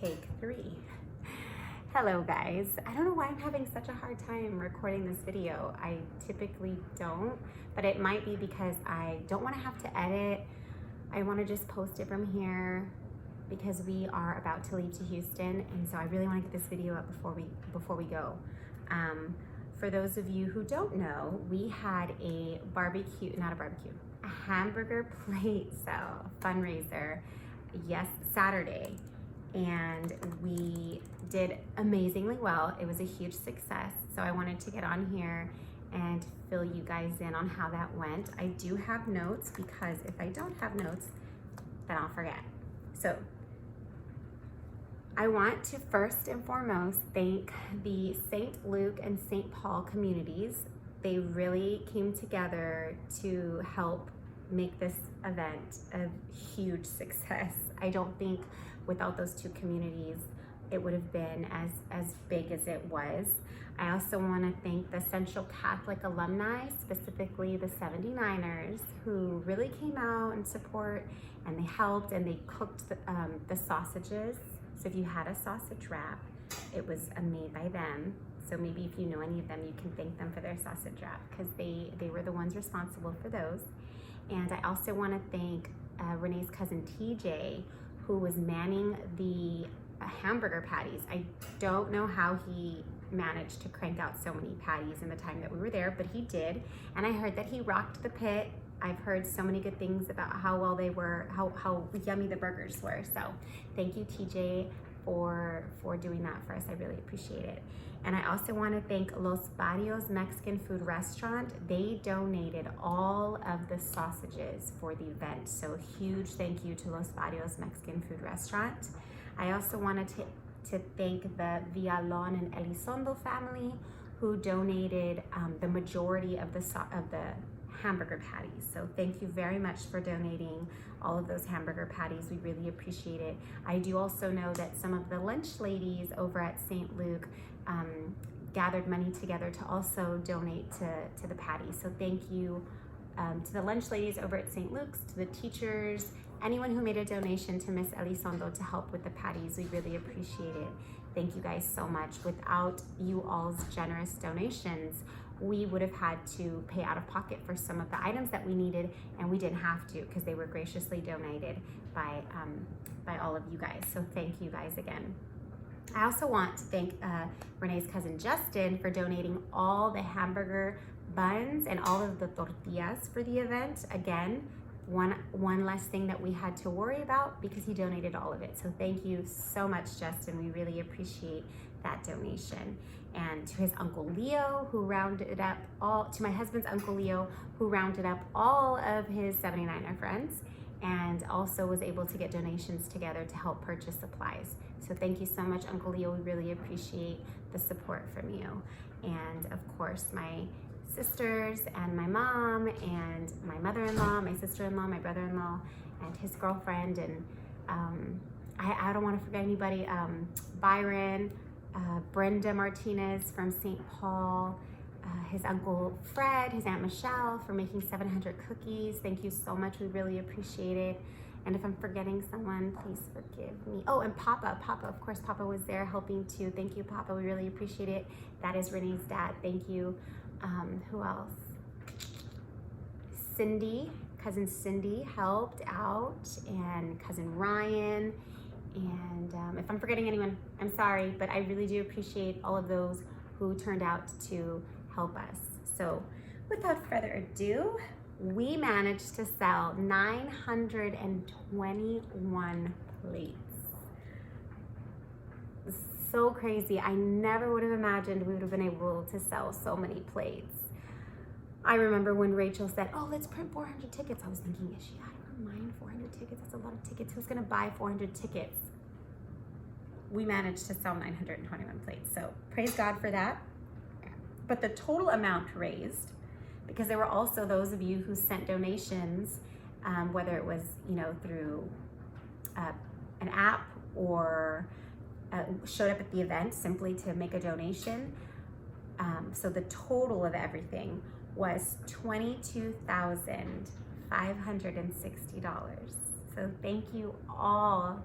Take 3. Hello guys. I don't know why I'm having such a hard time recording this video. I typically don't, but it might be because I don't want to have to edit. I want to just post it from here because we are about to leave to Houston, and so I really want to get this video up before we go. For those of you who don't know, we had a hamburger plate sale fundraiser, yes, Saturday, and we did amazingly well. It was a huge success, so I wanted to get on here and fill you guys in on how that went. I do have notes because if I don't have notes, then I'll forget. So I want to first and foremost thank the St. Luke and St. Paul communities. They really came together to help make this event a huge success. I don't think without those two communities it would have been as big as it was. I also want to thank the Central Catholic alumni, specifically the 79ers, who really came out and support, and they helped, and they cooked the sausages. So if you had a sausage wrap, it was made by them. So maybe if you know any of them, you can thank them for their sausage wrap, because they were the ones responsible for those. And I also want to thank Renee's cousin TJ, who was manning the hamburger patties. I don't know how he managed to crank out so many patties in the time that we were there, but he did. And I heard that he rocked the pit. I've heard so many good things about how well they were, how yummy the burgers were. So thank you, TJ, for doing that for us. I really appreciate it. And I also want to thank Los Barrios Mexican Food Restaurant. They donated all of the sausages for the event. So huge thank you to Los Barrios Mexican Food Restaurant. I also wanted to thank the Villalon and Elizondo family, who donated the majority of the hamburger patties. So thank you very much for donating all of those hamburger patties. We really appreciate it. I do also know that some of the lunch ladies over at St. Luke gathered money together to also donate to the patties. So thank you to the lunch ladies over at St. Luke's, to the teachers, anyone who made a donation to Miss Elizondo to help with the patties. We really appreciate it. Thank you guys so much. Without you all's generous donations, we would have had to pay out of pocket for some of the items that we needed, and we didn't have to because they were graciously donated by all of you guys. So thank you guys again. I also want to thank Renee's cousin Justin for donating all the hamburger buns and all of the tortillas for the event. Again, one less thing that we had to worry about because he donated all of it. So thank you so much, Justin. We really appreciate that donation. And to his Uncle Leo, who rounded up to my husband's Uncle Leo, who rounded up all of his 79er friends and also was able to get donations together to help purchase supplies. So thank you so much, Uncle Leo. We really appreciate the support from you. And of course, my sisters and my mom and my mother-in-law, my sister-in-law, my brother-in-law, and his girlfriend. And I don't want to forget anybody. Byron, Brenda Martinez from St. Paul, his Uncle Fred, his Aunt Michelle for making 700 cookies. Thank you so much. We really appreciate it. And if I'm forgetting someone, please forgive me. Oh, and Papa, of course, Papa was there helping too. Thank you, Papa. We really appreciate it. That is Renee's dad. Thank you. Who else? Cindy, cousin Cindy helped out, and cousin Ryan. And if I'm forgetting anyone, I'm sorry, but I really do appreciate all of those who turned out to help us. So without further ado, we managed to sell 921 plates. So crazy. I never would have imagined we would have been able to sell so many plates. I remember when Rachel said, oh, let's print 400 tickets. I was thinking, is she out of her mind? 400 tickets, that's a lot of tickets. Who's gonna buy 400 tickets? We managed to sell 921 plates. So praise God for that. But the total amount raised, because there were also those of you who sent donations, whether it was, through an app or showed up at the event simply to make a donation. So the total of everything was $22,560. So thank you all,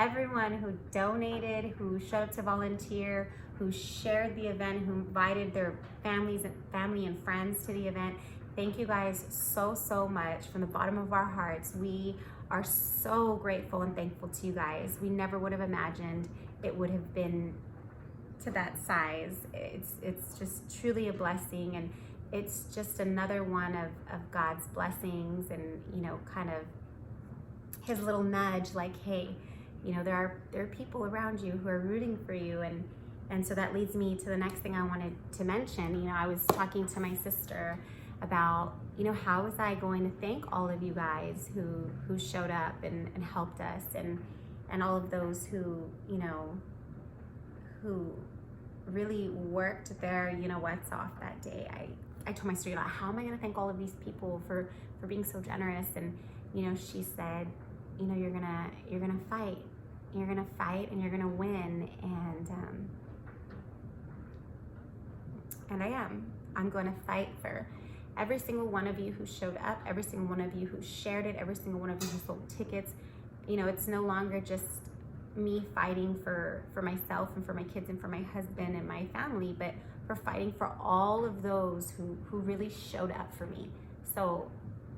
everyone who donated, who showed up to volunteer, who shared the event, who invited their family and friends to the event. Thank you guys so much from the bottom of our hearts. We are so grateful and thankful to you guys. We never would have imagined it would have been to that size. It's just truly a blessing, and it's just another one of God's blessings, and kind of his little nudge, like, hey, there are people around you who are rooting for you. And so that leads me to the next thing I wanted to mention. I was talking to my sister about, how was I going to thank all of you guys who showed up and helped us, and all of those who really worked their what's off that day. I told my sister, how am I going to thank all of these people for being so generous? And she said, you're gonna fight, and you're gonna win. And I am. I'm going to fight for every single one of you who showed up, every single one of you who shared it, every single one of you who sold tickets. It's no longer just me fighting for myself and for my kids and for my husband and my family, but for fighting for all of those who really showed up for me. So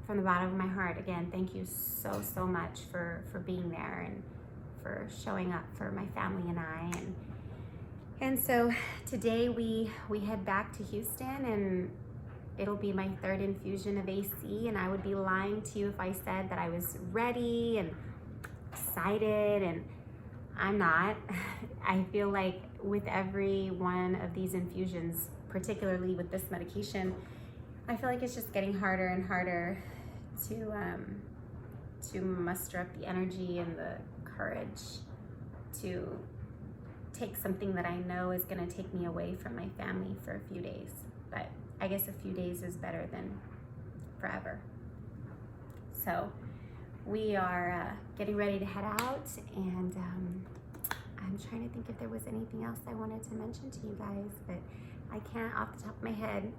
from the bottom of my heart, again, thank you so much for being there and for showing up for my family and I. And so today we head back to Houston, and it'll be my third infusion of AC, and I would be lying to you if I said that I was ready and excited, and I'm not. I feel like with every one of these infusions, particularly with this medication, I feel like it's just getting harder and harder to muster up the energy and the courage to take something that I know is going to take me away from my family for a few days. But I guess a few days is better than forever. So we are getting ready to head out, and I'm trying to think if there was anything else I wanted to mention to you guys, but I can't off the top of my head.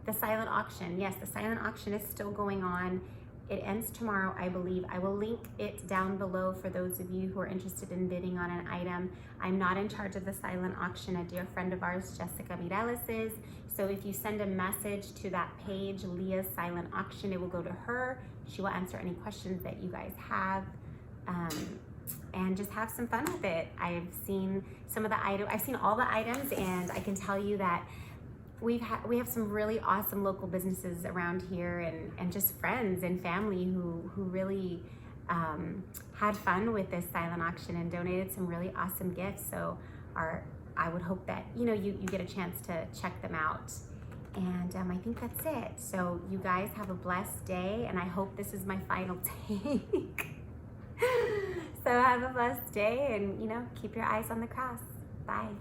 The silent auction. Yes, the silent auction is still going on. It ends tomorrow, I believe. I will link it down below for those of you who are interested in bidding on an item. I'm not in charge of the silent auction. A dear friend of ours, Jessica Mireles, is. So if you send a message to that page, Leah's Silent Auction, it will go to her. She will answer any questions that you guys have. And just have some fun with it. I've seen some of the items. I've seen all the items, and I can tell you that we have some really awesome local businesses around here, and just friends and family who really had fun with this silent auction and donated some really awesome gifts. So I would hope that you get a chance to check them out. And I think that's it. So you guys have a blessed day, and I hope this is my final take. So have a blessed day, and keep your eyes on the cross. Bye.